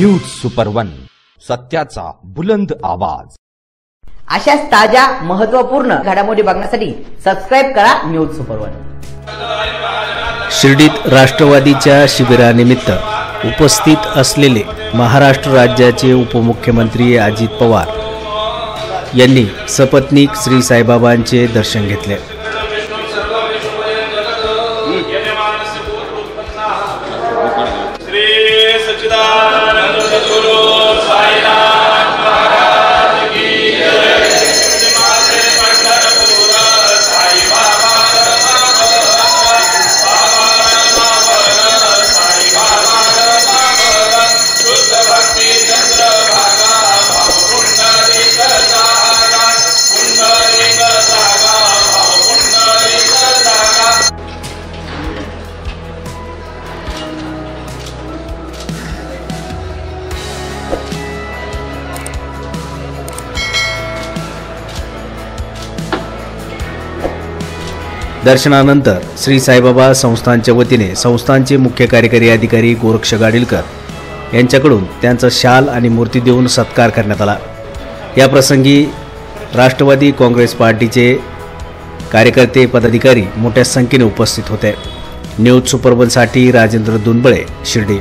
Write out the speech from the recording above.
News super one, सत्याचा बुलंद आवाज। अशाच ताज्या महत्त्वपूर्ण घडामोडी बघण्यासाठी सबस्क्राइब करा न्यूज सुपर वन। शिर्डीत राष्ट्रवादीच्या शिबिरानिमित्त उपस्थित असलेले महाराष्ट्र राज्याचे उपमुख्यमंत्री अजित पवार यांनी सपत्नीक श्री साईबाबांचे दर्शन घेतले। दर्शनानंतर श्री साईबाबा संस्थानच्या वतीने संस्थानचे मुख्य कार्यकारी अधिकारी गोरक्ष गाडीलकर यांच्याकडून त्यांचा शाल आणि मूर्ती देऊन सत्कार करण्यात आला। या प्रसंगी राष्ट्रवादी काँग्रेस पार्टीचे कार्यकर्ते पदाधिकारी मोठ्या संख्येने उपस्थित होते। न्यूज सुपर वन साठी राजेंद्र दुनबळे, शिर्डी।